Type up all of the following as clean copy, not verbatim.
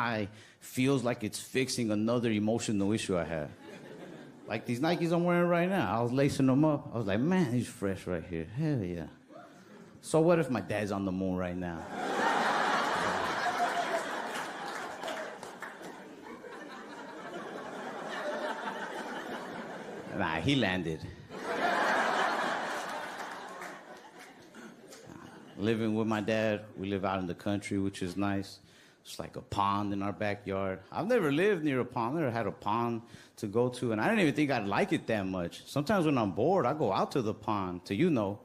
I feels like it's fixing another emotional issue I had. Like these Nikes I'm wearing right now, I was lacing them up. I was like, man, these fresh right here. Hell yeah. So what if my dad's on the moon right now? Nah, he landed. Living with my dad, we live out in the country, which is nice. It's like a pond in our backyard. I've never lived near a pond, never had a pond to go to, and I didn't even think I'd like it that much. Sometimes when I'm bored, I go out to the pond to,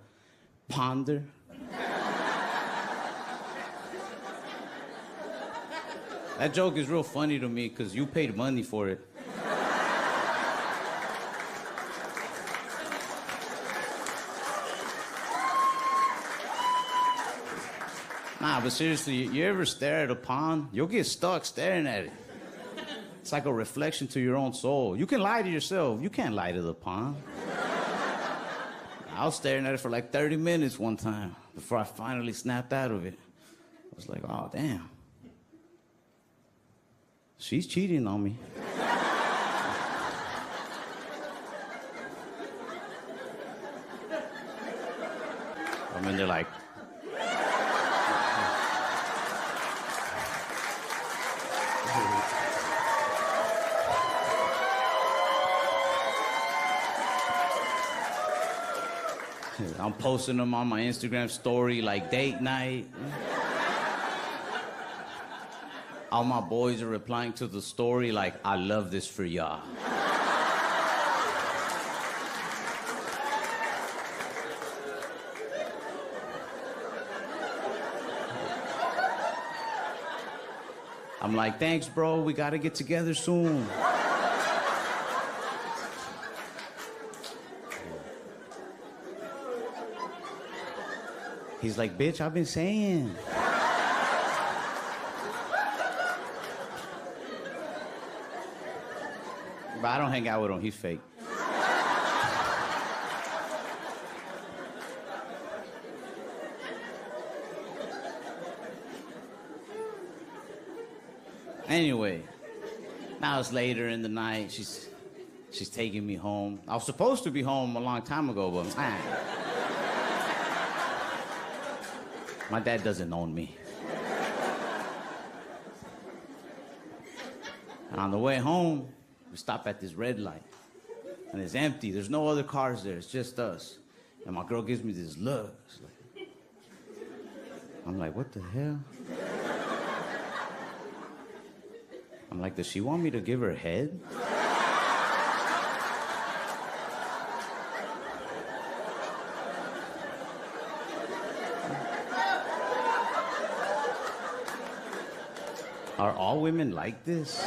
ponder. That joke is real funny to me because you paid money for it. Nah, but seriously, you ever stare at a pond? You'll get stuck staring at it. It's like a reflection to your own soul. You can lie to yourself. You can't lie to the pond. I was staring at it for like 30 minutes one time before I finally snapped out of it. I was like, oh, damn. She's cheating on me. I mean, they're like, I'm posting them on my Instagram story like date night. All my boys are replying to the story like, I love this for y'all. I'm like, thanks, bro. We gotta get together soon. He's like, bitch, I've been saying. But I don't hang out with him. He's fake. Anyway, now it's later in the night. She's taking me home. I was supposed to be home a long time ago, but my dad doesn't own me. And on the way home, we stop at this red light. And it's empty. There's no other cars there. It's just us. And my girl gives me this look. I'm like, what the hell? I'm like, does she want me to give her head? Are all women like this?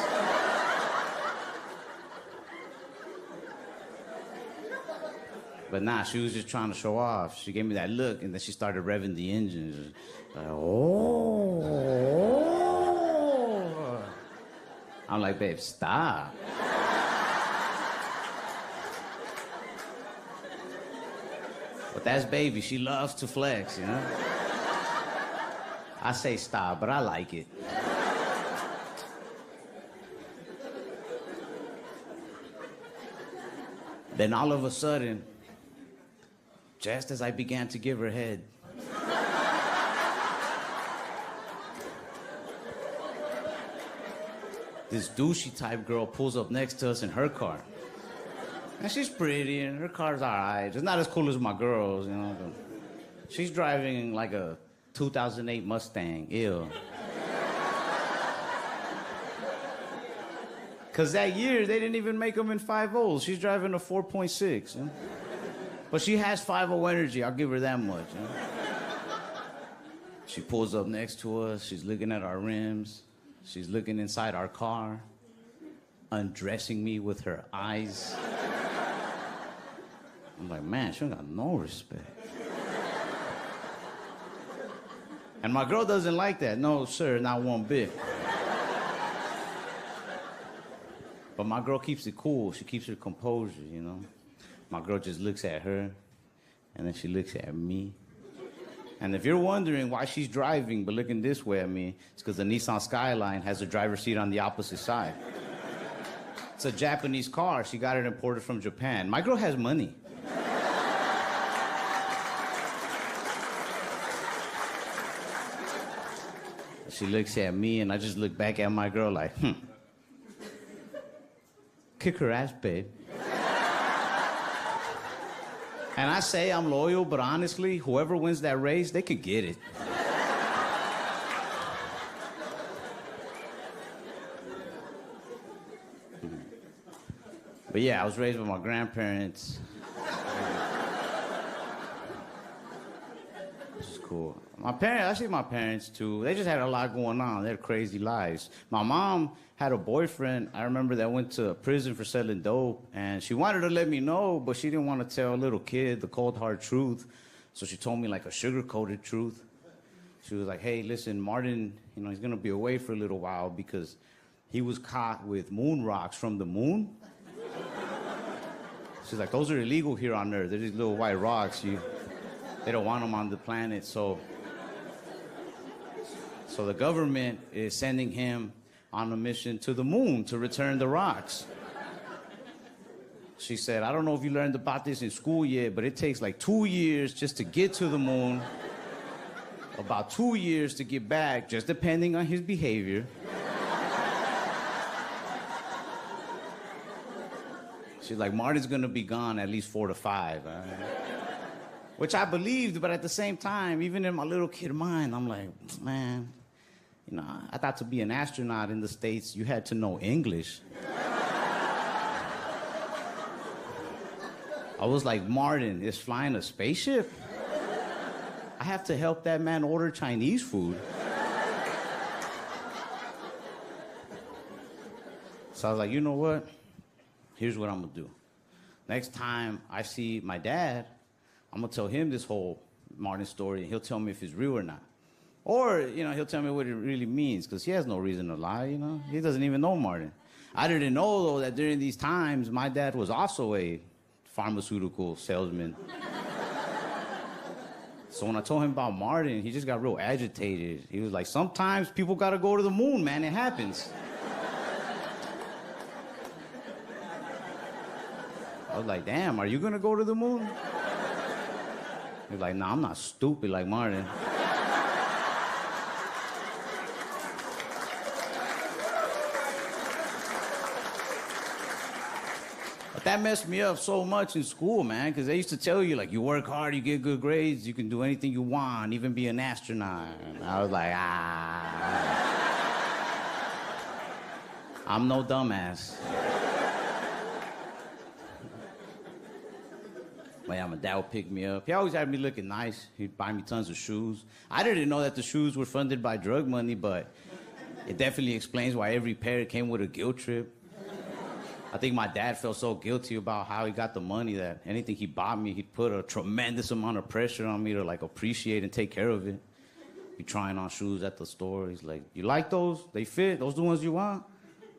But nah, she was just trying to show off. She gave me that look, and then she started revving the engine. Like, oh. I'm like, babe, stop. But that's baby. She loves to flex, I say stop, but I like it. Then all of a sudden, just as I began to give her head, this douchey type girl pulls up next to us in her car. And she's pretty, and her car's all right. It's not as cool as my girl's, but she's driving like a 2008 Mustang. Ew. Because that year, they didn't even make them in 5.0s. She's driving a 4.6. But she has 5.0 energy. I'll give her that much. She pulls up next to us. She's looking at our rims. She's looking inside our car, undressing me with her eyes. I'm like, man, she don't got no respect. And my girl doesn't like that. No, sir, not one bit. But my girl keeps it cool. She keeps her composure, My girl just looks at her, and then she looks at me. And if you're wondering why she's driving but looking this way at me, it's because the Nissan Skyline has the driver's seat on the opposite side. It's a Japanese car. She got it imported from Japan. My girl has money. She looks at me, and I just look back at my girl like, kick her ass, babe. And I say I'm loyal, but honestly, whoever wins that race, they could get it. But yeah, I was raised with my grandparents. This is cool. My parents too, they just had a lot going on. They had crazy lives. My mom had a boyfriend, I remember, that went to prison for selling dope, and she wanted to let me know, but she didn't want to tell a little kid the cold hard truth. So she told me like a sugar-coated truth. She was like, hey, listen, Martin, he's gonna be away for a little while because he was caught with moon rocks from the moon. She's like, those are illegal here on Earth. They're these little white rocks. They don't want them on the planet, so the government is sending him on a mission to the moon to return the rocks. She said, I don't know if you learned about this in school yet, but it takes like 2 years just to get to the moon, about 2 years to get back, just depending on his behavior. She's like, Martin's gonna be gone at least 4 to 5. Which I believed, but at the same time, even in my little kid mind, I'm like, man, I thought to be an astronaut in the States, you had to know English. I was like, Martin is flying a spaceship? I have to help that man order Chinese food. So I was like, you know what? Here's what I'm gonna do. Next time I see my dad, I'm gonna tell him this whole Martin story, and he'll tell me if it's real or not. Or, he'll tell me what it really means, because he has no reason to lie, He doesn't even know Martin. I didn't know, though, that during these times, my dad was also a pharmaceutical salesman. So when I told him about Martin, he just got real agitated. He was like, sometimes people gotta go to the moon, man, it happens. I was like, damn, are you gonna go to the moon? He was like, nah, I'm not stupid like Martin. But that messed me up so much in school, man, because they used to tell you, like, you work hard, you get good grades, you can do anything you want, even be an astronaut. And I was like, I'm no dumbass. But yeah, my dad would pick me up. He always had me looking nice. He'd buy me tons of shoes. I didn't know that the shoes were funded by drug money, but it definitely explains why every pair came with a guilt trip. I think my dad felt so guilty about how he got the money that anything he bought me, he'd put a tremendous amount of pressure on me to like appreciate and take care of it. Be trying on shoes at the store. He's like, you like those? They fit? Those the ones you want?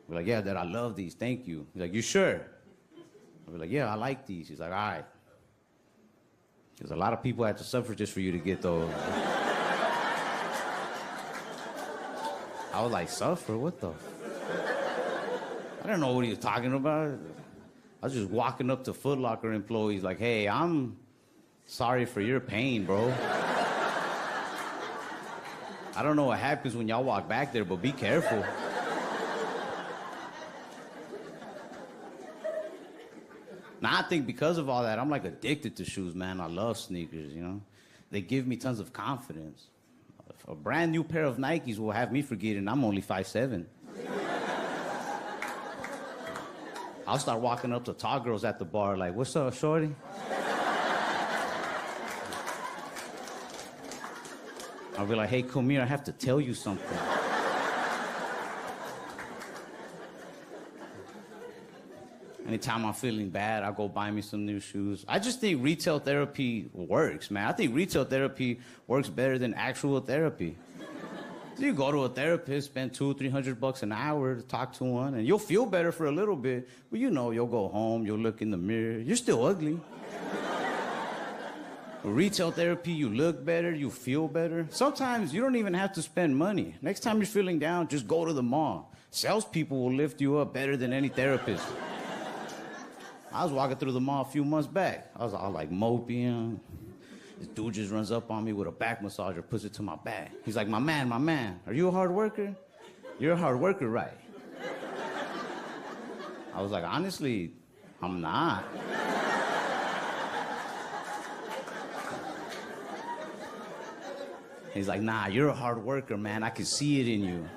We're like, yeah, Dad, I love these. Thank you. He's like, you sure? We're like, yeah, I like these. He's like, all right. Because a lot of people had to suffer just for you to get those. I was like, suffer? What the? I didn't know what he was talking about. I was just walking up to Foot Locker employees like, hey, I'm sorry for your pain, bro. I don't know what happens when y'all walk back there, but be careful. Now, I think because of all that, I'm like addicted to shoes, man. I love sneakers, They give me tons of confidence. A brand new pair of Nikes will have me forgetting I'm only 5'7". I'll start walking up to tall girls at the bar like, what's up, shorty? I'll be like, hey, come here, I have to tell you something. Anytime I'm feeling bad, I'll go buy me some new shoes. I just think retail therapy works, man. I think retail therapy works better than actual therapy. You go to a therapist, spend $200-300 an hour to talk to one, and you'll feel better for a little bit, but you'll go home, you'll look in the mirror, you're still ugly. With retail therapy, you look better, you feel better. Sometimes you don't even have to spend money. Next time you're feeling down, just go to the mall. Salespeople will lift you up better than any therapist. I was walking through the mall a few months back. I was all like moping. This dude just runs up on me with a back massager, puts it to my back. He's like, my man, are you a hard worker? You're a hard worker, right? I was like, honestly, I'm not. He's like, nah, you're a hard worker, man. I can see it in you.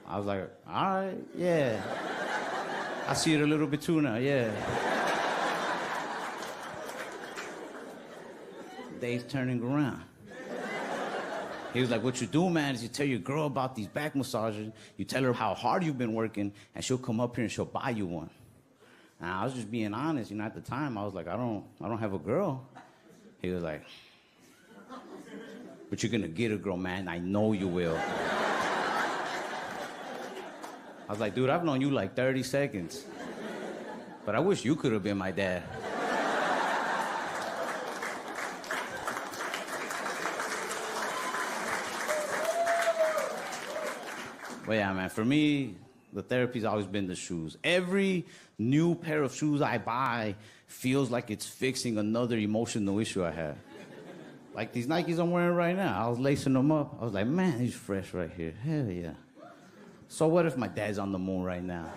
I was like, all right, yeah. I see it a little bit too now, yeah. Day's turning around. He was like, what you do, man, is you tell your girl about these back massages, you tell her how hard you've been working, and she'll come up here and she'll buy you one. And I was just being honest, at the time, I was like, I don't have a girl. He was like, but you're gonna get a girl, man, I know you will. I was like, dude, I've known you like 30 seconds. But I wish you could have been my dad. But yeah, man, for me, the therapy's always been the shoes. Every new pair of shoes I buy feels like it's fixing another emotional issue I had. Like these Nikes I'm wearing right now, I was lacing them up. I was like, man, these fresh right here. Hell yeah. So what if my dad's on the moon right now?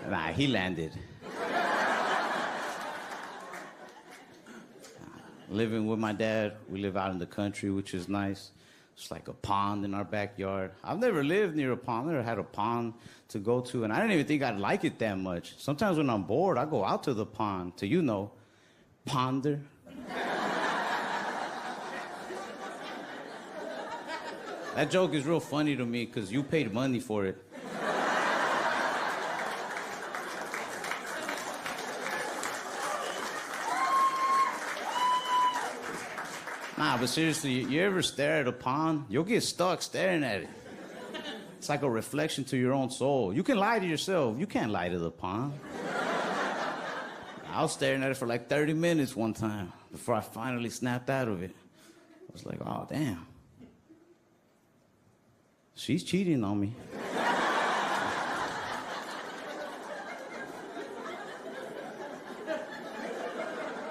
Nah, he landed. Living with my dad, we live out in the country, which is nice. It's like a pond in our backyard. I've never lived near a pond, never had a pond to go to, and I didn't even think I'd like it that much. Sometimes when I'm bored, I go out to the pond to, ponder. That joke is real funny to me because you paid money for it. Nah, but seriously, you ever stare at a pond? You'll get stuck staring at it. It's like a reflection to your own soul. You can lie to yourself. You can't lie to the pond. I was staring at it for like 30 minutes one time before I finally snapped out of it. I was like, oh, damn. She's cheating on me.